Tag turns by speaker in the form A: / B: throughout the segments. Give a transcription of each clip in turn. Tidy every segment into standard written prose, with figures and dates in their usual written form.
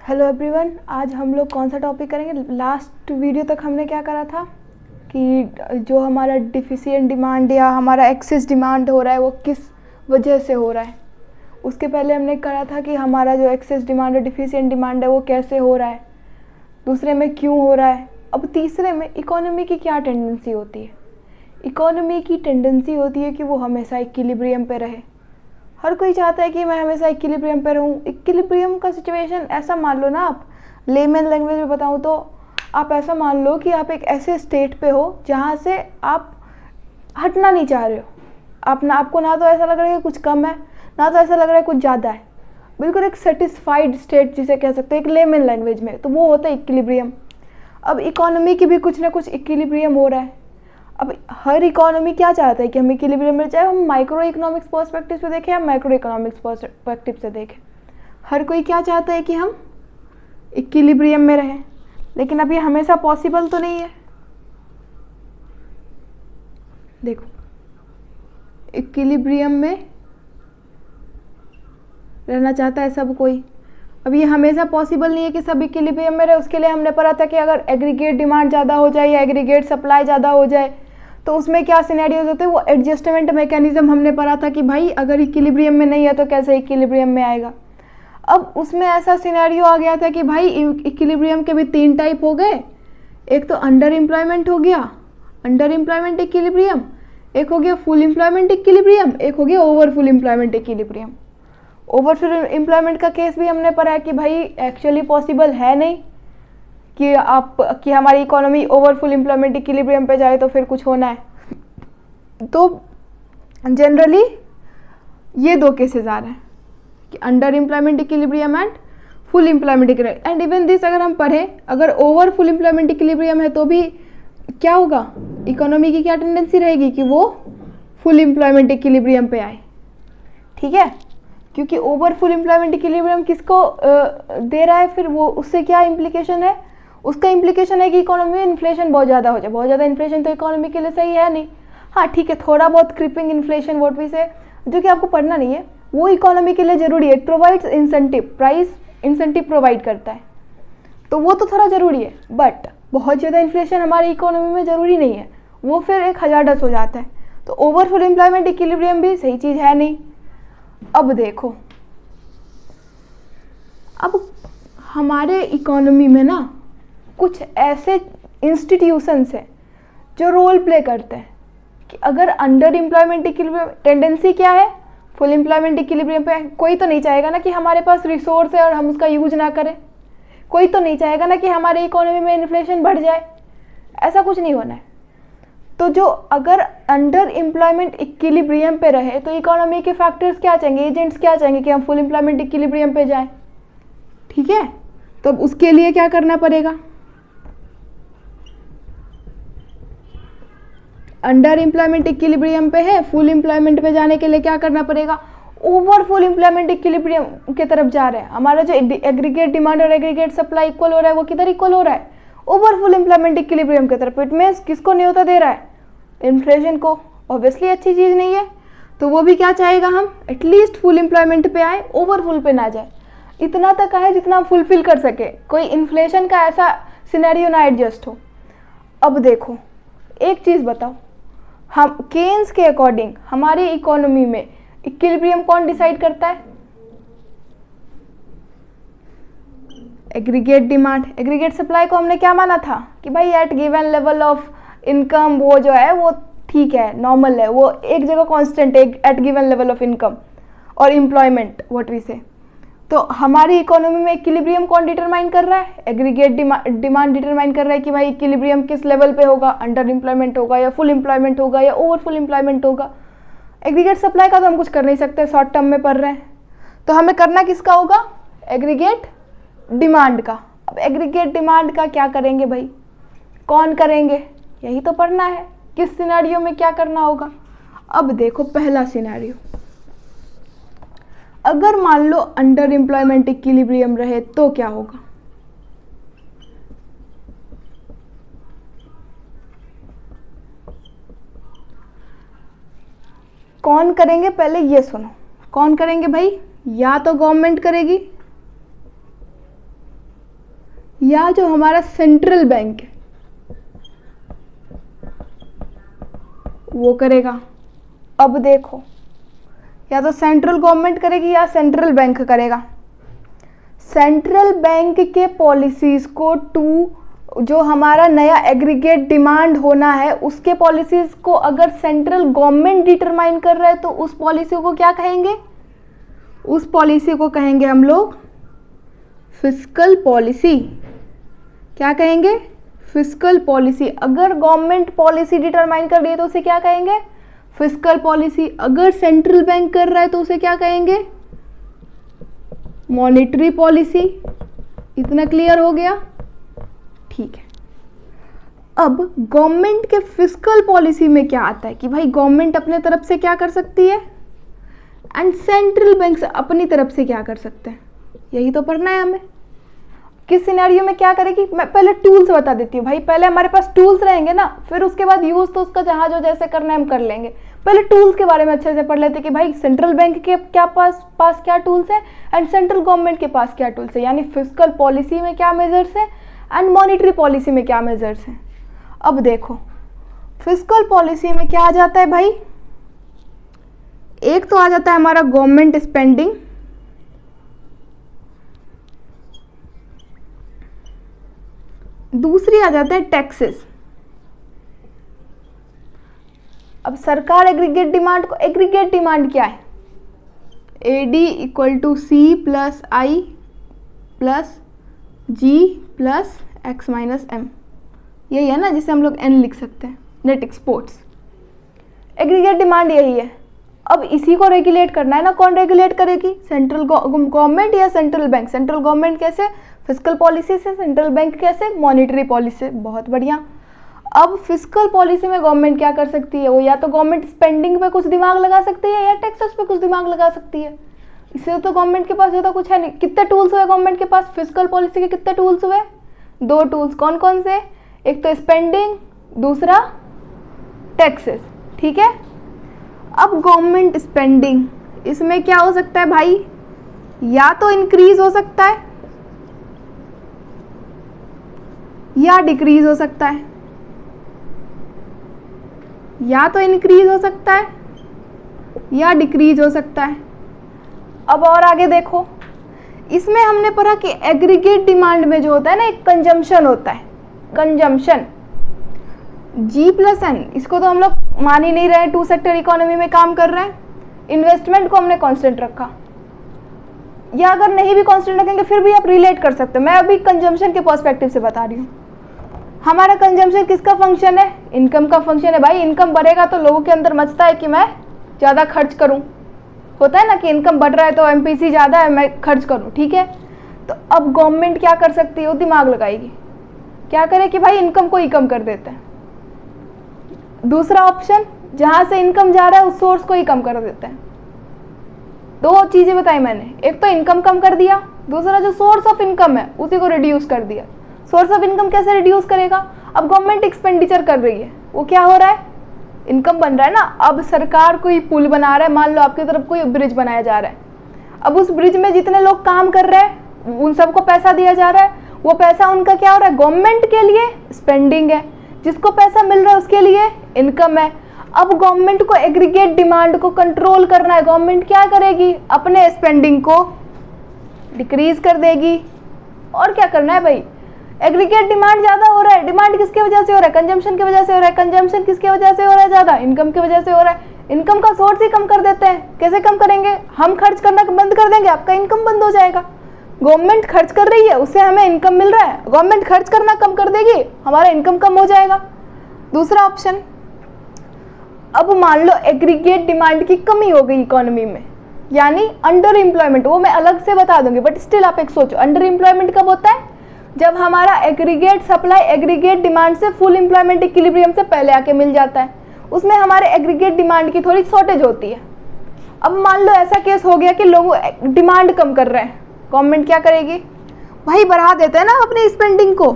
A: Hello everyone, आज हम लोग कौन सा टॉपिक करेंगे। लास्ट वीडियो तक हमने क्या करा था कि जो हमारा डिफिशिएंट डिमांड या हमारा एक्सेस डिमांड हो रहा है वो किस वजह से हो रहा है। उसके पहले हमने करा था कि हमारा जो एक्सेस डिमांड और डिफिशिएंट डिमांड है वो कैसे हो रहा है, दूसरे में क्यों हो रहा है। अब तीसरे में इकोनॉमी की क्या टेंडेंसी होती है। इकोनॉमी की टेंडेंसी होती है कि वो हमेशा इक्विलिब्रियम पे रहे। हर कोई चाहता है कि मैं हमेशा इक्विलिब्रियम पे रहूँ। इक्विलिब्रियम का सिचुएशन ऐसा मान लो ना, आप लेमन लैंग्वेज में बताऊँ तो आप ऐसा मान लो कि आप एक ऐसे स्टेट पे हो जहाँ से आप हटना नहीं चाह रहे हो। आपको ना तो ऐसा लग रहा है कि कुछ कम है, ना तो ऐसा लग रहा है कुछ ज़्यादा है। बिल्कुल एक सेटिस्फाइड स्टेट जिसे कह सकते हैं एक लेमन लैंग्वेज में, तो वो होता है इक्विलिब्रियम। अब इकोनॉमी की भी कुछ ना कुछ इक्विलिब्रियम हो रहा है। अब हर इकोनॉमी क्या चाहता है कि हम इक्विलिब्रियम में, चाहे हम माइक्रो इकोनॉमिक्स पर्सपेक्टिव से देखें या मैक्रो इकोनॉमिक्स पर्सपेक्टिव से देखें, हर कोई क्या चाहता है कि हम इक्विलिब्रियम में रहें। लेकिन अब ये हमेशा पॉसिबल तो नहीं है। देखो, इक्विलिब्रियम में रहना चाहता है सब कोई। अब ये हमेशा पॉसिबल नहीं है कि सब इक्विलिब्रियम में रहे। उसके लिए हमने पढ़ा था कि अगर एग्रीगेट डिमांड ज़्यादा हो जाए या एग्रीगेट सप्लाई ज़्यादा हो जाए तो उसमें क्या सिनेरियोज होते हैं, वो एडजस्टमेंट मैकेनिज्म हमने पढ़ा था कि भाई अगर इक्विलिब्रियम में नहीं है तो कैसे इक्विलिब्रियम में आएगा। अब उसमें ऐसा सिनेरियो आ गया था कि भाई इक्विलिब्रियम के भी 3 टाइप हो गए। एक तो अंडर एम्प्लॉयमेंट हो गया, अंडर एम्प्लॉयमेंट इक्विलिब्रियम। एक हो गया फुल एम्प्लॉयमेंट इक्विलिब्रियम, एक हो गया over full employment equilibrium. Over full employment का केस भी हमने पढ़ा है कि भाई एक्चुअली पॉसिबल है नहीं कि हमारी economy over full employment equilibrium पे जाए तो फिर कुछ होना है। तो जनरली ये 2 केसेस आ रहे हैं कि under employment equilibrium and full employment equilibrium. And even this अगर हम पढ़ें, अगर ओवर फुल एम्प्लॉयमेंट इक्विलिब्रियम है तो भी क्या होगा, इकोनॉमी की क्या टेंडेंसी रहेगी कि वो फुल एम्प्लॉयमेंट इक्विलिब्रियम पे आए। ठीक है, क्योंकि ओवर फुल एम्प्लॉयमेंट इक्विलिब्रियम किसको दे रहा है, फिर वो उससे क्या इम्प्लीकेशन है, उसका इम्प्लीकेशन है कि इकोनॉमी में इन्फ्लेशन बहुत ज़्यादा हो जाए। बहुत ज़्यादा इन्फ्लेशन तो इकोनॉमी के लिए सही है नहीं। हाँ ठीक है, थोड़ा बहुत क्रिपिंग इन्फ्लेशन व्हाट वी से, जो कि आपको पढ़ना नहीं है, वो इकोनॉमी के लिए ज़रूरी है। It provides incentive, price incentive provide करता है, तो वो तो थोड़ा ज़रूरी है। बट बहुत ज़्यादा इन्फ्लेशन हमारी इकोनॉमी में ज़रूरी नहीं है, वो फिर एक हजारडस हो जाता है। तो ओवर फुल एम्प्लॉयमेंट इक्विलिब्रियम भी सही चीज़ है नहीं। अब देखो, अब हमारे इकोनॉमी में ना कुछ ऐसे इंस्टीट्यूशंस हैं जो रोल प्ले करते हैं कि अगर अंडर एम्प्लॉयमेंट इक्विलिब्रियम, टेंडेंसी क्या है फुल एम्प्लॉयमेंट इक्विलिब्रियम पे, कोई तो नहीं चाहेगा ना कि हमारे पास रिसोर्स है और हम उसका यूज ना करें। कोई तो नहीं चाहेगा ना कि हमारे इकोनॉमी में इन्फ्लेशन बढ़ जाए। ऐसा कुछ नहीं होना है। तो जो अगर अंडर एम्प्लॉयमेंट इक्विलिब्रियम पे रहे तो इकोनॉमी के फैक्टर्स क्या चाहेंगे, एजेंट्स क्या चाहेंगे कि हम फुल एम्प्लॉयमेंट इक्विलिब्रियम पे जाएं। ठीक है, तो अब उसके लिए क्या करना पड़ेगा, अंडर एम्प्लॉयमेंट इक्विलिब्रियम पे है, फुल एम्प्लॉयमेंट पे जाने के लिए क्या करना पड़ेगा, ओवर फुल एम्प्लॉयमेंट इक्विलिब्रियम की तरफ जा रहे हैं। हमारा जो एग्रीगेट डिमांड और एग्रीगेट सप्लाई इक्वल हो रहा है वो किधर इक्वल हो रहा है, ओवर फुल एम्प्लॉयमेंट इक्विलिब्रियम की तरफ। इट मींस किसको न्योता दे रहा है, इन्फ्लेशन को। ऑब्वियसली अच्छी चीज़ नहीं है, तो वो भी क्या चाहेगा, हम एटलीस्ट फुल एम्प्लॉयमेंट पे आए, ओवर फुल पे ना जाए। इतना तक आए जितना हम फुलफिल कर सके, कोई इन्फ्लेशन का ऐसा सिनेरियो ना एडजस्ट हो। अब देखो एक चीज़ बताओ, हम केन्स के अकॉर्डिंग हमारी इकोनॉमी में इक्विलिब्रियम कौन डिसाइड करता है, एग्रीगेट डिमांड। एग्रीगेट सप्लाई को हमने क्या माना था कि भाई at given level of income वो जो है वो ठीक है, नॉर्मल है, वो एक जगह कांस्टेंट है at given level of income और एम्प्लॉयमेंट व्हाट वी से। तो हमारी इकोनॉमी में इक्विलिब्रियम कौन डिटरमाइन कर रहा है, एग्रीगेट डिमांड डिटरमाइन कर रहा है कि भाई इक्विलिब्रियम किस लेवल पे होगा, अंडर एम्प्लॉयमेंट होगा या फुल एम्प्लॉयमेंट होगा या ओवर फुल एम्प्लॉयमेंट होगा। एग्रीगेट सप्लाई का तो हम कुछ कर नहीं सकते, शॉर्ट टर्म में पढ़ रहे हैं, तो हमें करना किसका होगा, एग्रीगेट डिमांड का। अब एग्रीगेट डिमांड का क्या करेंगे भाई, कौन करेंगे, यही तो पढ़ना है, किस सिनेरियो में क्या करना होगा। अब देखो पहला सिनेरियो, अगर मान लो अंडर एम्प्लॉयमेंट इक्विलिब्रियम रहे तो क्या होगा, कौन करेंगे, पहले ये सुनो, कौन करेंगे भाई, या तो गवर्नमेंट करेगी या जो हमारा सेंट्रल बैंक है वो करेगा। अब देखो, या तो सेंट्रल गवर्नमेंट करेगी या सेंट्रल बैंक करेगा। सेंट्रल बैंक के पॉलिसीज़ को जो हमारा नया एग्रीगेट डिमांड होना है उसके पॉलिसीज़ को अगर सेंट्रल गवर्नमेंट डिटरमाइन कर रहा है तो उस पॉलिसी को क्या कहेंगे? उस पॉलिसी को कहेंगे हम लोग फिस्कल पॉलिसी। क्या कहेंगे? Fiscal policy. अगर गवर्नमेंट पॉलिसी डिटरमाइन कर रही है तो उसे क्या कहेंगे? Fiscal policy. अगर सेंट्रल बैंक कर रहा है तो उसे क्या कहेंगे? Monetary policy. इतना क्लियर हो गया? ठीक है। अब गवर्नमेंट के फिस्कल पॉलिसी में क्या आता है कि भाई गवर्नमेंट अपने तरफ से क्या कर सकती है एंड सेंट्रल बैंक से अपनी तरफ से क्या कर सकते हैं, यही तो पढ़ना है हमें। किस सिनेरियो में क्या करेगी, मैं पहले टूल्स बता देती हूँ भाई। पहले हमारे पास टूल्स रहेंगे ना, फिर उसके बाद यूज तो उसका जहाँ जो जैसे करना है हम कर लेंगे। पहले टूल्स के बारे में अच्छे से पढ़ लेते कि भाई सेंट्रल बैंक के क्या पास क्या टूल्स है एंड सेंट्रल गवर्नमेंट के पास क्या टूल्स है, यानी फिस्कल पॉलिसी में क्या मेजर्स है एंड मॉनिटरी पॉलिसी में क्या मेजर्स हैं। अब देखो फिस्कल पॉलिसी में क्या आ जाता है भाई, एक तो आ जाता है हमारा गवर्नमेंट स्पेंडिंग, दूसरी आ जाते हैं टैक्सेस। अब सरकार एग्रीगेट डिमांड को, एग्रीगेट डिमांड क्या है? AD equal to C plus I plus G plus X minus M, यही है ना जिसे हम लोग एन लिख सकते हैं, नेट एक्सपोर्ट्स। एग्रीगेट डिमांड यही है। अब इसी को रेगुलेट करना है ना, कौन रेगुलेट करेगी? सेंट्रल गवर्नमेंट या सेंट्रल बैंक? सेंट्रल गवर्नमेंट कैसे? फिस्कल पॉलिसी से। सेंट्रल बैंक कैसे? मॉनिटरी पॉलिसी से। बहुत बढ़िया। अब फिस्कल पॉलिसी में गवर्नमेंट क्या कर सकती है? वो या तो गवर्नमेंट स्पेंडिंग पे कुछ दिमाग लगा सकती है या टैक्सेस पे कुछ दिमाग लगा सकती है। इससे तो गवर्नमेंट के पास ज़्यादा कुछ है नहीं। कितने टूल्स हुए गवर्नमेंट के पास? फिस्कल पॉलिसी के कितने टूल्स हुए? 2 टूल्स। कौन कौन से? एक तो स्पेंडिंग, दूसरा टैक्सेस। ठीक है। अब गवर्नमेंट स्पेंडिंग, इसमें क्या हो सकता है भाई? या तो इंक्रीज हो सकता है या डिक्रीज हो सकता है, या तो इंक्रीज हो सकता है या डिक्रीज हो सकता है। अब और आगे देखो, इसमें हमने पढ़ा कि एग्रीगेट डिमांड में जो होता है ना एक कंजम्पशन होता है, कंजम्पशन जी प्लस एन। इसको तो हम लोग मान ही नहीं रहे, 2 सेक्टर इकोनॉमी में काम कर रहे हैं। इन्वेस्टमेंट को हमने कांस्टेंट रखा, या अगर नहीं भी कांस्टेंट रखेंगे फिर भी आप रिलेट कर सकते हो। मैं अभी कंजम्पशन के पर्सपेक्टिव से बता रही हूँ। हमारा कंजम्पशन किसका फंक्शन है? इनकम का फंक्शन है भाई। इनकम बढ़ेगा तो लोगों के अंदर मचता है कि मैं ज़्यादा खर्च करूँ, होता है ना कि इनकम बढ़ रहा है तो एमपीसी ज़्यादा है मैं खर्च करूँ। ठीक है। तो अब गवर्नमेंट क्या कर सकती है? वो दिमाग लगाएगी, क्या करे कि भाई इनकम को ही कम कर देते हैं। दूसरा ऑप्शन, जहाँ से इनकम जा रहा है उस सोर्स को ही कम कर देते हैं। 2 चीज़ें बताई मैंने, एक तो इनकम कम कर दिया, दूसरा जो सोर्स ऑफ इनकम है उसी को रिड्यूस कर दिया। सोर्स ऑफ इनकम कैसे रिड्यूस करेगा? अब गवर्नमेंट एक्सपेंडिचर कर रही है, वो क्या हो रहा है? इनकम बन रहा है ना। अब सरकार कोई पुल बना रहा है, मान लो आपकी तरफ कोई ब्रिज बनाया जा रहा है। अब उस ब्रिज में जितने लोग काम कर रहे हैं उन सबको पैसा दिया जा रहा है। वो पैसा उनका क्या हो रहा है? गवर्नमेंट के लिए स्पेंडिंग है, जिसको पैसा मिल रहा है उसके लिए इनकम है। अब गवर्नमेंट को एग्रीगेट डिमांड को कंट्रोल करना है। गवर्नमेंट क्या करेगी? अपने स्पेंडिंग को डिक्रीज कर देगी। और क्या करना है भाई? एग्रीगेट डिमांड ज़्यादा हो रहा है, डिमांड किसके वजह से हो रहा है? कंजम्पशन की वजह से हो रहा है। कंजम्पशन किसके वजह से हो रहा है ज़्यादा? इनकम की वजह से हो रहा है। इनकम का सोर्स ही कम कर देते हैं। कैसे कम करेंगे? हम खर्च करना बंद कर देंगे, आपका इनकम बंद हो जाएगा। गवर्नमेंट खर्च कर रही है, उससे हमें इनकम मिल रहा है, गवर्नमेंट खर्च करना कम कर देगी, हमारा इनकम कम हो जाएगा। दूसरा ऑप्शन, अब मान लो एग्रीगेट डिमांड की कमी हो गई इकोनॉमी में, यानी अंडर एम्प्लॉयमेंट, वो मैं अलग से बता दूंगी बट स्टिल आप एक सोचो, अंडर एम्प्लॉयमेंट कब होता है? जब हमारा एग्रीगेट सप्लाई एग्रीगेट डिमांड से फुल एम्प्लॉयमेंट इक्विलिब्रियम से पहले आके मिल जाता है, उसमें हमारे एग्रीगेट डिमांड की थोड़ी शॉर्टेज होती है। अब मान लो ऐसा केस हो गया कि लोग डिमांड कम कर रहे हैं, गवर्नमेंट क्या करेगी? भाई बढ़ा देते हैं ना अपनी स्पेंडिंग को,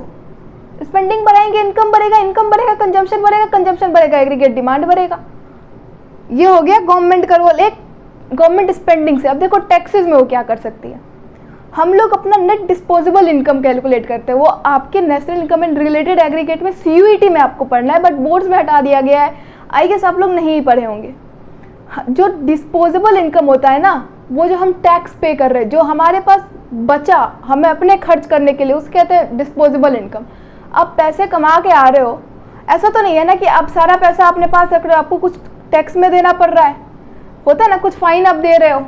A: स्पेंडिंग बढ़ाएंगे इनकम बढ़ेगा, इनकम बढ़ेगा कंजम्पशन बढ़ेगा, कंजम्पशन बढ़ेगा एग्रीगेट डिमांड बढ़ेगा। ये हो गया गवर्नमेंट का रोल एक गवर्नमेंट स्पेंडिंग से। अब देखो टैक्सेस में वो क्या कर सकती है? हम लोग अपना नेट डिस्पोजेबल इनकम कैलकुलेट करते हैं, वो आपके national income and related aggregate में CUET में आपको पढ़ना है, बट बोर्ड्स में हटा दिया गया है। आई गेस आप लोग नहीं पढ़े होंगे। जो डिस्पोजेबल इनकम होता है ना, वो जो हम टैक्स पे कर रहे हैं, जो हमारे पास बचा हमें अपने खर्च करने के लिए, उसके कहते हैं डिस्पोजेबल इनकम। आप पैसे कमा के आ रहे हो, ऐसा तो नहीं है ना कि आप सारा पैसा अपने पास रख रहे हो, आपको कुछ टैक्स में देना पड़ रहा है, होता है ना, कुछ फाइन आप दे रहे हो,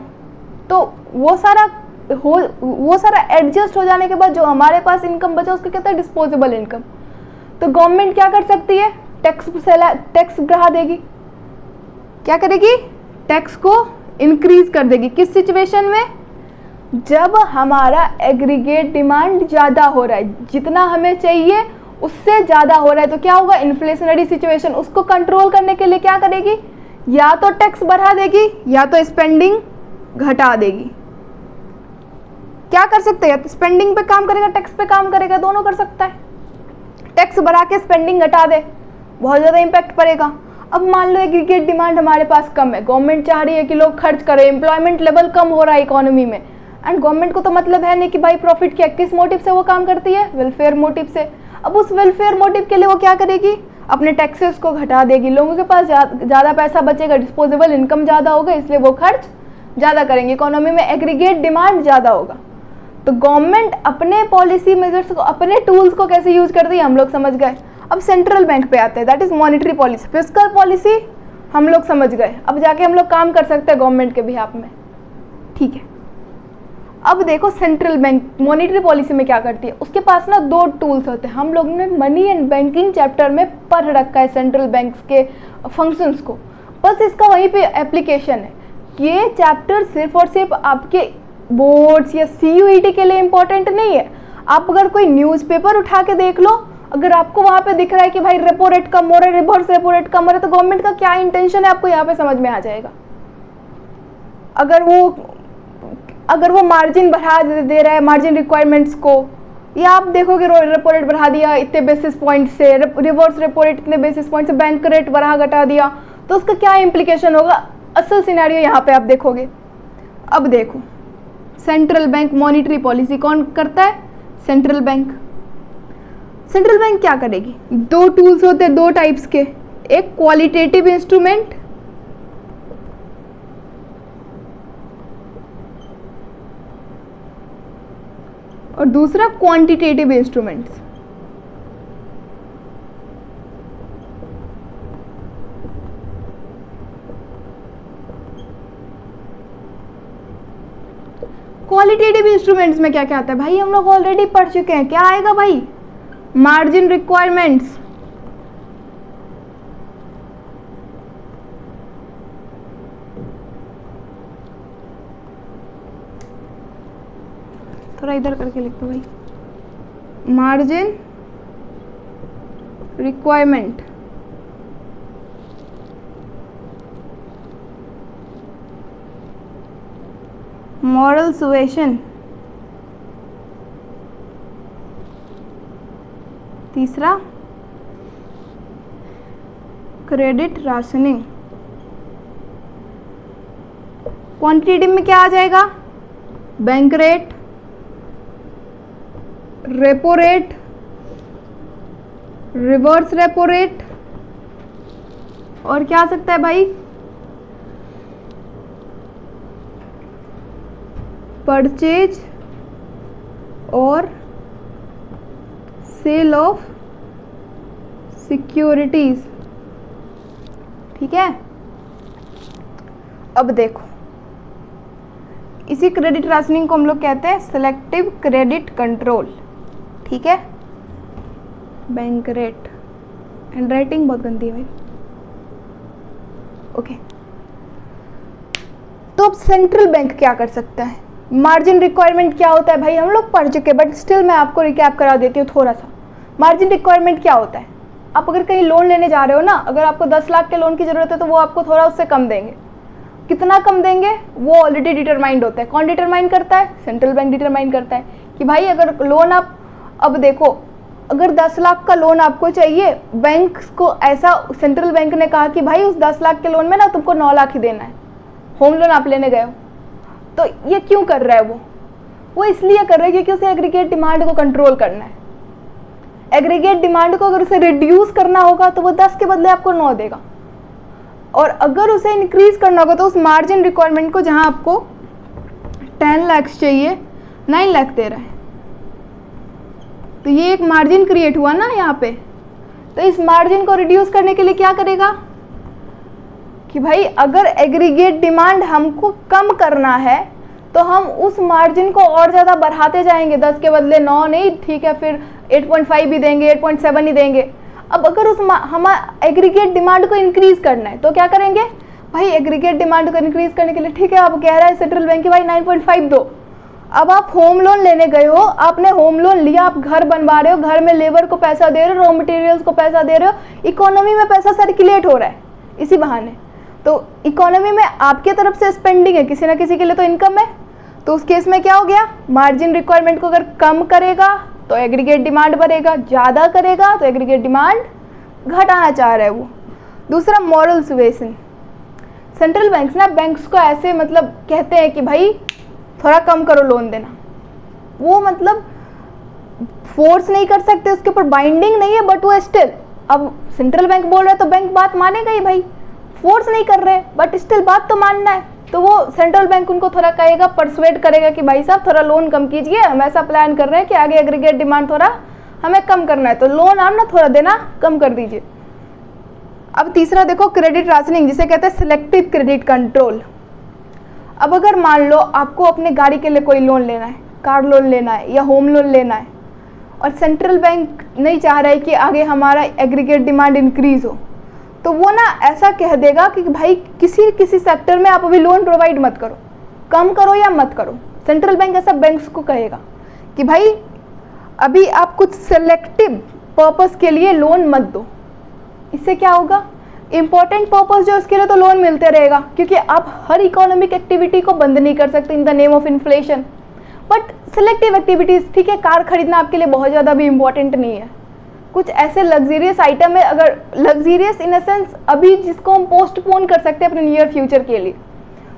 A: तो वो सारा एडजस्ट हो जाने के बाद जो हमारे पास इनकम बचा उसको कहते हैं डिस्पोजेबल इनकम। तो गवर्नमेंट क्या कर सकती है, टैक्स बढ़ा देगी। क्या करेगी, टैक्स को इंक्रीज कर देगी। किस सिचुएशन में, जब हमारा एग्रीगेट डिमांड ज़्यादा हो रहा है, जितना हमें चाहिए उससे ज़्यादा हो रहा है, तो क्या होगा, इन्फ्लेशनरी सिचुएशन। उसको कंट्रोल करने के लिए क्या करेगी, या तो टैक्स बढ़ा देगी या तो स्पेंडिंग घटा देगी। क्या कर सकते हैं, या तो स्पेंडिंग पे काम करेगा, टैक्स पे काम करेगा, दोनों कर सकता है। टैक्स बढ़ा के स्पेंडिंग घटा दे, बहुत ज़्यादा इम्पैक्ट पड़ेगा। अब मान लो एग्रीगेट डिमांड हमारे पास कम है, गवर्नमेंट चाह रही है कि लोग खर्च करें, एम्प्लॉयमेंट लेवल कम हो रहा है इकोनॉमी में, एंड गवर्नमेंट को तो मतलब है नहीं कि भाई प्रॉफिट क्या, किस मोटिव से वो काम करती है, वेलफेयर मोटिव से। अब उस वेलफेयर मोटिव के लिए वो क्या करेगी, अपने टैक्सेस को घटा देगी, लोगों के पास ज़्यादा पैसा बचेगा, डिस्पोजेबल इनकम ज़्यादा होगा, इसलिए वो खर्च ज़्यादा करेंगे, इकोनॉमी में एग्रीगेट डिमांड ज़्यादा होगा। तो गवर्नमेंट अपने पॉलिसी मेजर्स को, अपने टूल्स को कैसे यूज करती है हम लोग समझ गए। अब सेंट्रल बैंक पे आते हैं, that is monetary policy. Fiscal policy हम लोग समझ गए, अब जाके हम लोग काम कर सकते हैं गवर्नमेंट के बिहाफ में, ठीक है। अब देखो सेंट्रल बैंक मॉनेटरी पॉलिसी में क्या करती है, उसके पास ना दो टूल्स होते हैं। हम लोग ने मनी एंड बैंकिंग चैप्टर में पढ़ रखा है सेंट्रल बैंक के फंक्शंस को, बस इसका वहीं पे एप्लीकेशन है। ये चैप्टर सिर्फ और सिर्फ आपके बोर्ड्स या CUET के लिए इम्पोर्टेंट नहीं है। आप अगर कोई न्यूज़पेपर उठा के देख लो, अगर आपको वहाँ पे दिख रहा है कि भाई रेपो रेट कम हो रहा है, रिवर्स रेपो रेट कम हो रहा है, तो गवर्नमेंट का क्या इंटेंशन है आपको यहाँ पे समझ में आ जाएगा। अगर वो मार्जिन बढ़ा दे रहा है, मार्जिन रिक्वायरमेंट्स को, या आप देखोगे रेपो रेट बढ़ा दिया इतने बेसिस पॉइंट से, रिवर्स रेपो रेट इतने बेसिस पॉइंट से, बैंक रेट बढ़ा घटा दिया, तो उसका क्या इम्प्लीकेशन होगा, असल सिनेरियो यहाँ पे आप देखोगे। अब देखो सेंट्रल बैंक मॉनेटरी पॉलिसी कौन करता है, सेंट्रल बैंक। सेंट्रल बैंक क्या करेगी, दो टूल्स होते हैं, दो टाइप्स के, एक क्वालिटेटिव इंस्ट्रूमेंट और दूसरा क्वांटिटेटिव इंस्ट्रूमेंट्स। क्वालिटेटिव इंस्ट्रूमेंट्स में क्या क्या आता है भाई, हम लोग ऑलरेडी पढ़ चुके हैं। क्या आएगा भाई, मार्जिन रिक्वायरमेंट्स, थोड़ा इधर करके लिख दो भाई, मार्जिन रिक्वायरमेंट, मॉरल सुएशन, तीसरा क्रेडिट राशनिंग। क्वांटिटेटिव में क्या आ जाएगा, bank rate, repo rate, reverse repo rate, और क्या आ सकता है भाई, परचेज और सेल ऑफ सिक्योरिटीज, ठीक है। अब देखो इसी क्रेडिट राशनिंग को हम लोग कहते हैं सिलेक्टिव क्रेडिट कंट्रोल, ठीक है। बैंक रेट, हैंड राइटिंग बहुत गंदी है भाई, ओके। तो अब सेंट्रल बैंक क्या कर सकता है, मार्जिन रिक्वायरमेंट क्या होता है भाई हम लोग पढ़ चुके, बट स्टिल मैं आपको रिकैप करा देती हूँ थोड़ा सा। मार्जिन रिक्वायरमेंट क्या होता है, आप अगर कहीं लोन लेने जा रहे हो ना, अगर आपको 10 लाख के लोन की जरूरत है तो वो आपको थोड़ा उससे कम देंगे। कितना कम देंगे वो ऑलरेडी डिटरमाइंड होता है। कौन डिटरमाइन करता है, सेंट्रल बैंक डिटरमाइन करता है कि भाई अगर लोन आप, अब देखो अगर 10 लाख का लोन आपको चाहिए, बैंक को ऐसा सेंट्रल बैंक ने कहा कि भाई उस 10 लाख के लोन में ना तुमको 9 लाख ही देना है, होम लोन आप लेने गए हो, तो ये क्यों कर रहा है वो इसलिए कर रहा है क्योंकि उसे एग्रीगेट डिमांड को कंट्रोल करना है। एग्रीगेट डिमांड को अगर उसे रिड्यूस करना होगा तो वो 10 के बदले आपको 9 देगा, और अगर उसे इंक्रीज करना होगा तो उस मार्जिन रिक्वायरमेंट को, जहां आपको 10 लाख चाहिए 9 लाख दे रहा है। तो ये एक मार्जिन क्रिएट हुआ ना यहाँ पे। तो इस मार्जिन को रिड्यूस करने के लिए क्या करेगा कि भाई अगर एग्रीगेट डिमांड हमको कम करना है तो हम उस मार्जिन को और ज़्यादा बढ़ाते जाएंगे, 10 के बदले 9 नहीं, ठीक है फिर 8.5 भी देंगे, 8.7 ही देंगे। अब अगर उस हम एग्रीगेट डिमांड को इंक्रीज करना है तो क्या करेंगे भाई, एग्रीगेट डिमांड को इंक्रीज करने के लिए ठीक है आप कह रहा है सेंट्रल बैंक की भाई 9.5 दो। अब आप होम लोन लेने गए हो, आपने होम लोन लिया, आप घर बनवा रहे हो, घर में लेबर को पैसा दे रहे हो, रॉ मटेरियल्स को पैसा दे रहे हो, इकोनॉमी में पैसा सर्कुलेट हो रहा है इसी बहाने। तो इकोनॉमी में आपके तरफ से स्पेंडिंग है, किसी ना किसी के लिए तो इनकम है। तो उस केस में क्या हो गया, मार्जिन रिक्वायरमेंट को अगर कम करेगा तो एग्रीगेट डिमांड बढ़ेगा, ज़्यादा करेगा तो एग्रीगेट डिमांड घटाना चाह रहा है वो। दूसरा मॉरल सुएसन, सेंट्रल बैंक्स ना बैंक्स को ऐसे मतलब कहते हैं कि भाई थोड़ा कम करो लोन देना, वो मतलब फोर्स नहीं कर सकते, उसके ऊपर बाइंडिंग नहीं है, बट वो स्टिल, अब सेंट्रल बैंक बोल रहा है तो बैंक बात मानेगा ही भाई, फोर्स नहीं कर रहे बट स्टिल बात तो मानना है। तो वो सेंट्रल बैंक उनको थोड़ा कहेगा, परसुएट करेगा कि भाई साहब थोड़ा लोन कम कीजिए, हम ऐसा प्लान कर रहे हैं कि आगे एग्रीगेट डिमांड थोड़ा हमें कम करना है, तो लोन आप ना थोड़ा देना कम कर दीजिए। अब तीसरा देखो क्रेडिट राशनिंग, जिसे कहते हैं सिलेक्टिव क्रेडिट कंट्रोल। अब अगर मान लो आपको अपने गाड़ी के लिए कोई लोन लेना है, कार लोन लेना है या होम लोन लेना है, और सेंट्रल बैंक नहीं चाह रहा है कि आगे हमारा एग्रीगेट डिमांड इंक्रीज हो, तो वो ना ऐसा कह देगा कि भाई किसी किसी सेक्टर में आप अभी लोन प्रोवाइड मत करो, कम करो या मत करो। सेंट्रल बैंक ऐसा बैंक्स को कहेगा कि भाई अभी आप कुछ सेलेक्टिव पर्पस के लिए लोन मत दो। इससे क्या होगा, इंपॉर्टेंट पर्पस जो उसके लिए तो लोन मिलते रहेगा, क्योंकि आप हर इकोनॉमिक एक्टिविटी को बंद नहीं कर सकते in the name of inflation. But selective activities, ठीक है कार खरीदना आपके लिए बहुत ज़्यादा भी इंपॉर्टेंट नहीं है, कुछ ऐसे लग्जीरियस आइटम है, अगर लग्जीरियस इन अ सेंस अभी जिसको हम पोस्टपोन कर सकते हैं अपने नियर फ्यूचर के लिए,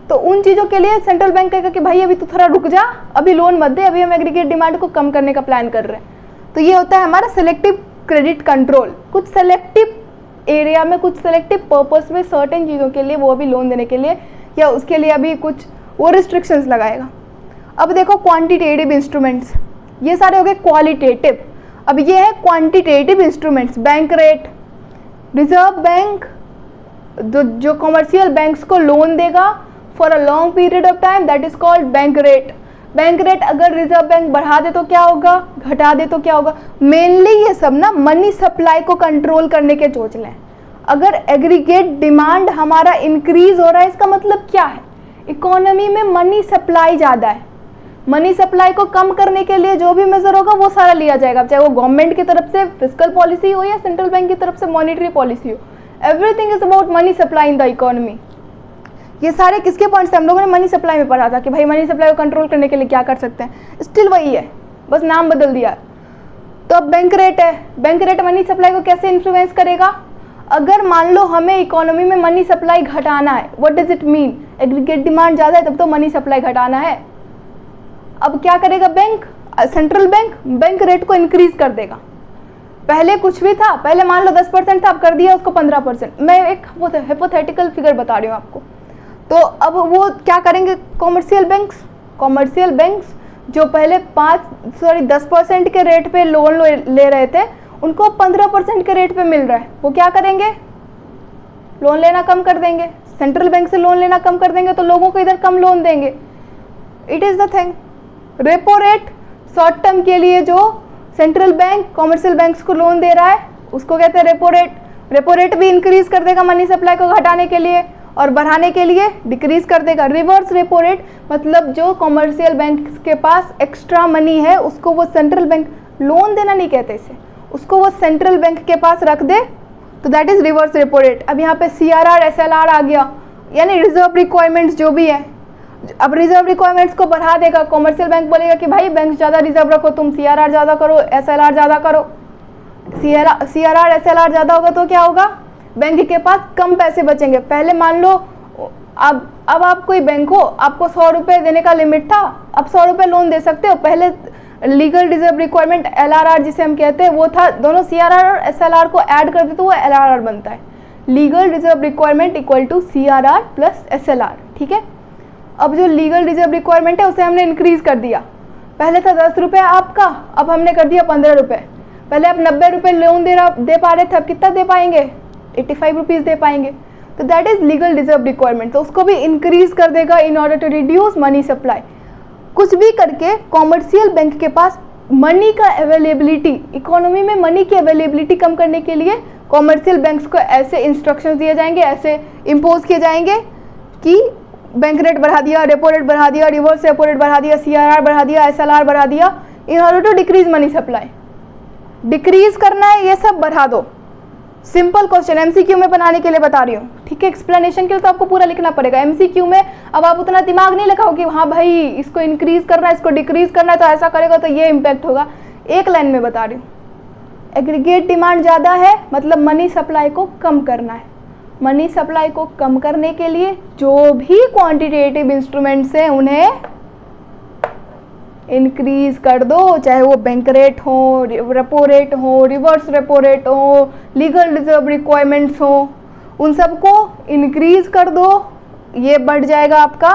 A: तो उन चीज़ों के लिए सेंट्रल बैंक कहेगा कि भाई अभी तू थोड़ा रुक जा, अभी लोन मत दे, अभी हम एग्रीगेट डिमांड को कम करने का प्लान कर रहे हैं। तो ये होता है हमारा सेलेक्टिव क्रेडिट कंट्रोल। कुछ सेलेक्टिव एरिया में, कुछ सेलेक्टिव पर्पस में, सर्टेन चीज़ों के लिए वो अभी लोन देने के लिए या उसके लिए अभी कुछ वो रिस्ट्रिक्शंस लगाएगा। अब देखो क्वांटिटेटिव इंस्ट्रूमेंट्स, ये सारे हो गए क्वालिटेटिव। अब ये है quantitative instruments, bank rate, reserve bank जो कमर्शियल बैंक्स को लोन देगा for a long period of time, that is called bank rate. Bank rate अगर रिजर्व बैंक बढ़ा दे तो क्या होगा, घटा दे तो क्या होगा। मेनली ये सब ना मनी सप्लाई को कंट्रोल करने के चोचले हैं। अगर एग्रीगेट डिमांड हमारा इंक्रीज हो रहा है, इसका मतलब क्या है, इकोनॉमी में मनी सप्लाई ज़्यादा है, मनी सप्लाई को कम करने के लिए जो भी मेजर होगा वो सारा लिया जाएगा, चाहे वो गवर्नमेंट की तरफ से फिस्कल पॉलिसी हो या सेंट्रल बैंक की तरफ से मॉनेटरी पॉलिसी हो। Everything is about money supply in the economy. ये सारे किसके पॉइंट्स हम लोगों ने मनी सप्लाई में पढ़ा था कि भाई मनी सप्लाई को कंट्रोल करने के लिए क्या कर सकते हैं, स्टिल वही है, बस नाम बदल दिया। तो अब बैंक रेट है, बैंक रेट मनी सप्लाई को कैसे इन्फ्लुएंस करेगा। अगर मान लो हमें इकोनॉमी में मनी सप्लाई घटाना है, what does it mean, aggregate demand ज़्यादा है तब तो मनी सप्लाई घटाना है। अब क्या करेगा bank, central bank bank rate को इंक्रीज कर देगा। पहले कुछ भी था, पहले मान लो 10% था, अब कर दिया उसको 15%। मैं एक हाइपोथेटिकल फिगर बता रही हूँ आपको। तो अब वो क्या करेंगे, कॉमर्शियल बैंक्स जो पहले 10% के रेट पे लोन ले रहे थे, उनको 15% के रेट पे मिल रहा है, वो क्या करेंगे, लोन लेना कम कर देंगे। सेंट्रल बैंक से लोन लेना कम कर देंगे तो लोगों को इधर कम लोन देंगे। It is the thing. Repo rate short term के लिए जो सेंट्रल बैंक कॉमर्शियल बैंक्स को लोन दे रहा है उसको कहते हैं रेपो रेट। रेपो रेट भी इंक्रीज कर देगा मनी सप्लाई को घटाने के लिए, और बढ़ाने के लिए डिक्रीज कर देगा। रिवर्स रेपो रेट मतलब जो कॉमर्शियल बैंक के पास एक्स्ट्रा मनी है उसको वो सेंट्रल बैंक, लोन देना नहीं कहते इसे, उसको वो सेंट्रल बैंक के पास रख दे, तो that is reverse repo rate. अब यहाँ पे CRR SLR आ गया, यानी रिजर्व रिक्वायरमेंट्स जो भी है। अब रिजर्व रिक्वायरमेंट्स को बढ़ा देगा, कॉमर्शियल बैंक बोलेगा कि भाई बैंक ज़्यादा रिजर्व रखो, तुम CRR ज़्यादा करो, SLR ज़्यादा करो। CRR SLR ज़्यादा होगा तो क्या होगा, बैंक के पास कम पैसे बचेंगे। पहले मान लो अब आप कोई बैंक हो, आपको 100 रुपये देने का लिमिट था, अब 100 रुपये लोन दे सकते हो। पहले लीगल रिजर्व रिक्वायरमेंट LRR जिसे हम कहते हैं वो था, दोनों CRR और SLR को ऐड कर दे तो वो LRR बनता है। Legal reserve requirement equal to CRR plus SLR, ठीक है। अब जो लीगल रिजर्व रिक्वायरमेंट है उसे हमने इंक्रीज कर दिया। पहले था 10 रुपये आपका, अब हमने कर दिया 15 रुपये। पहले आप 90 रुपये लोन दे पा रहे थे, अब कितना दे पाएंगे? 85 रुपीज़ दे पाएंगे। तो that is legal reserve requirement. तो उसको भी इंक्रीज कर देगा in order to reduce money supply. कुछ भी करके कॉमर्शियल बैंक के पास मनी का अवेलेबिलिटी, इकोनॉमी में मनी की अवेलेबिलिटी कम करने के लिए कॉमर्शियल बैंक्स को ऐसे इंस्ट्रक्शंस दिए जाएंगे, ऐसे इम्पोज किए जाएंगे कि बैंक रेट बढ़ा दिया, रेपो रेट बढ़ा दिया, रिवर्स रेपो रेट बढ़ा दिया, CRR बढ़ा दिया, SLR बढ़ा दिया, in order to decrease money supply. Decrease करना है, ये सब बढ़ा दो। सिंपल क्वेश्चन MCQ में बनाने के लिए बता रही हूँ, ठीक है। एक्सप्लेनेशन के लिए तो आपको पूरा लिखना पड़ेगा। MCQ में अब आप उतना दिमाग नहीं लगाओ कि हाँ भाई इसको इंक्रीज करना है, इसको डिक्रीज करना है, तो ऐसा करेगा तो ये इम्पैक्ट होगा। एक लाइन में बता रही हूँ, एग्रीगेट डिमांड ज़्यादा है मतलब मनी सप्लाई को कम करना है। मनी सप्लाई को कम करने के लिए जो भी क्वांटिटेटिव इंस्ट्रूमेंट्स हैं उन्हें इंक्रीज कर दो, चाहे वो बैंक रेट हो, रेपो रेट हो, रिवर्स रेपो रेट हो, लीगल रिजर्व रिक्वायरमेंट्स हो, उन सबको इंक्रीज कर दो। ये बढ़ जाएगा आपका,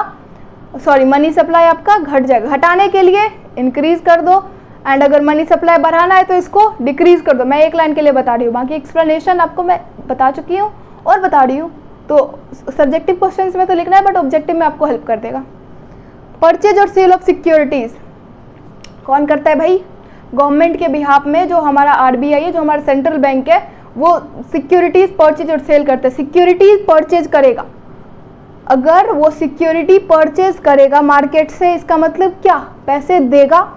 A: सॉरी मनी सप्लाई आपका घट जाएगा। घटाने के लिए इंक्रीज कर दो, एंड अगर मनी सप्लाई बढ़ाना है तो इसको डिक्रीज कर दो। मैं एक लाइन के लिए बता रही हूँ, बाकी एक्सप्लेनेशन आपको मैं बता चुकी हूँ और बता रही हूँ। तो सब्जेक्टिव क्वेश्चंस में तो लिखना है, बट ऑब्जेक्टिव में आपको हेल्प कर देगा। परचेज और सेल ऑफ सिक्योरिटीज़ कौन करता है भाई? गवर्नमेंट के बिहाफ में जो हमारा RBI है, जो हमारा सेंट्रल बैंक है, वो सिक्योरिटीज परचेज और सेल करता है। सिक्योरिटीज परचेज करेगा, अगर वो सिक्योरिटी परचेज करेगा मार्केट से, इसका मतलब क्या? पैसे देगा।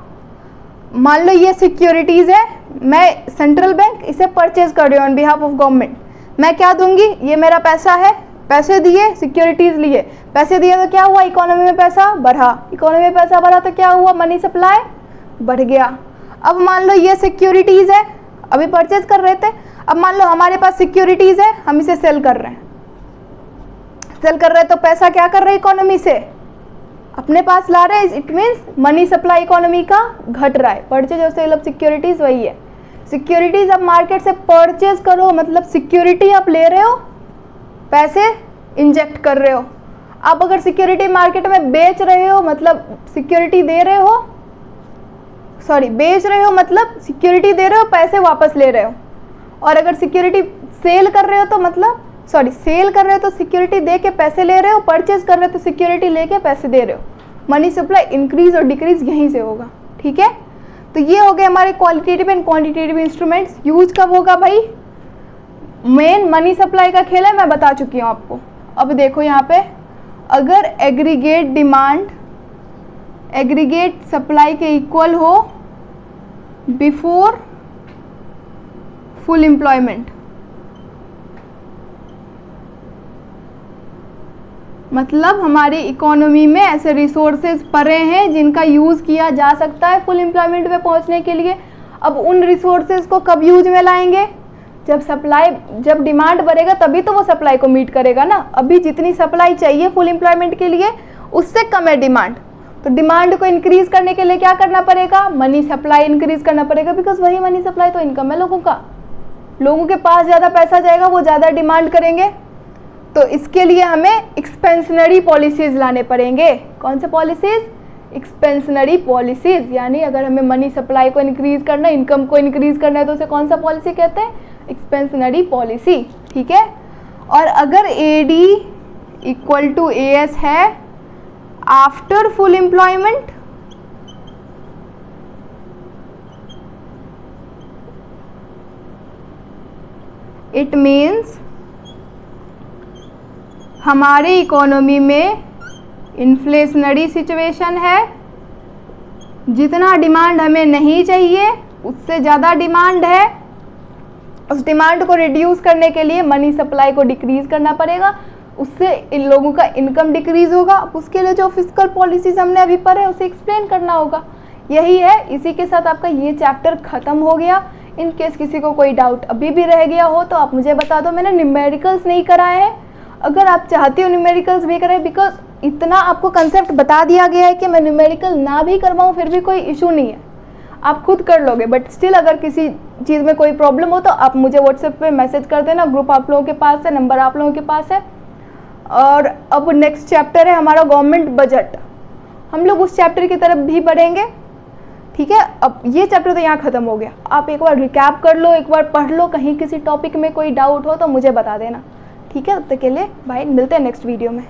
A: मान लो ये सिक्योरिटीज है, मैं सेंट्रल बैंक इसे परचेज कर रही हूँ ऑन बिहाफ ऑफ गवर्नमेंट। मैं क्या दूंगी? ये मेरा पैसा है, पैसे दिए, सिक्योरिटीज लिए, पैसे दिए तो क्या हुआ? इकोनॉमी में पैसा बढ़ा, इकोनॉमी में पैसा बढ़ा तो क्या हुआ? मनी सप्लाई बढ़ गया। अब मान लो ये सिक्योरिटीज है, अभी परचेज कर रहे थे, अब मान लो हमारे पास सिक्योरिटीज है, हम इसे सेल कर रहे हैं। सेल कर रहे हैं तो पैसा क्या कर रहे हैं? इकोनॉमी से अपने पास ला रहे हैं। It means money supply economy का घट रहा है। परचेज और सेल ऑफ सिक्योरिटीज वही है। सिक्योरिटीज आप मार्केट से परचेज करो मतलब सिक्योरिटी आप ले रहे हो, पैसे इंजेक्ट कर रहे हो। आप अगर सिक्योरिटी मार्केट में बेच रहे हो मतलब सिक्योरिटी दे रहे हो, सॉरी बेच रहे हो मतलब सिक्योरिटी दे रहे हो, पैसे वापस ले रहे हो। और अगर सिक्योरिटी सेल कर रहे हो तो मतलब सेल कर रहे हो तो सिक्योरिटी दे के पैसे ले रहे हो, परचेज कर रहे हो तो सिक्योरिटी लेके पैसे दे रहे हो। मनी सप्लाई इंक्रीज और डिक्रीज यहीं से होगा, ठीक है। तो ये हो गए हमारे qualitative and quantitative instruments. Use कब होगा भाई? मेन मनी सप्लाई का खेल है, मैं बता चुकी हूँ आपको। अब देखो यहाँ पे, अगर एग्रीगेट डिमांड एग्रीगेट सप्लाई के इक्वल हो बिफोर फुल एम्प्लॉयमेंट, मतलब हमारी इकोनॉमी में ऐसे रिसोर्सेज पड़े हैं जिनका यूज़ किया जा सकता है फुल एम्प्लॉयमेंट पे पहुंचने के लिए। अब उन रिसोर्सेज को कब यूज में लाएंगे? जब डिमांड बढ़ेगा तभी तो वो सप्लाई को मीट करेगा ना। अभी जितनी सप्लाई चाहिए फुल एम्प्लॉयमेंट के लिए उससे कम है डिमांड, तो डिमांड को इंक्रीज करने के लिए क्या करना पड़ेगा? मनी सप्लाई इंक्रीज करना पड़ेगा, बिकॉज वही मनी सप्लाई तो इनकम है लोगों का। लोगों के पास ज़्यादा पैसा जाएगा, वो ज़्यादा डिमांड करेंगे, तो इसके लिए हमें एक्सपेंशनरी पॉलिसीज लाने पड़ेंगे। कौन से पॉलिसीज? Expansionary policies. यानी अगर हमें मनी सप्लाई को इंक्रीज करना है, इनकम को इंक्रीज करना है, तो उसे कौन सा पॉलिसी कहते हैं? एक्सपेंशनरी पॉलिसी, ठीक है। और अगर AD इक्वल टू AS है after full employment, it means हमारे इकोनॉमी में इन्फ्लेशनरी सिचुएशन है। जितना डिमांड हमें नहीं चाहिए उससे ज़्यादा डिमांड है। उस डिमांड को रिड्यूस करने के लिए मनी सप्लाई को डिक्रीज करना पड़ेगा, उससे इन लोगों का इनकम डिक्रीज होगा। उसके लिए जो फिस्कल पॉलिसीज हमने अभी पढ़े उसे एक्सप्लेन करना होगा। यही है, इसी के साथ आपका ये चैप्टर खत्म हो गया। इन केस किसी को कोई डाउट अभी भी रह गया हो तो आप मुझे बता दो। मैंने न्यूमेरिकल्स नहीं कराए हैं, अगर आप चाहते हो न्यूमेरिकल्स भी करें, बिकॉज इतना आपको कंसेप्ट बता दिया गया है कि मैं न्यूमेरिकल ना भी करवाऊँ फिर भी कोई इशू नहीं है, आप खुद कर लोगे। बट स्टिल अगर किसी चीज़ में कोई प्रॉब्लम हो तो आप मुझे व्हाट्सएप पे मैसेज कर देना, ग्रुप आप लोगों के पास है, नंबर आप लोगों के पास है। और अब नेक्स्ट चैप्टर है हमारा गवर्नमेंट बजट, हम लोग उस चैप्टर की तरफ भी बढ़ेंगे, ठीक है। अब ये चैप्टर तो यहाँ ख़त्म हो गया, आप एक बार रिकैप कर लो, एक बार पढ़ लो, कहीं किसी टॉपिक में कोई डाउट हो तो मुझे बता देना, ठीक है। तब तक के लिए बाय, मिलते हैं नेक्स्ट वीडियो में।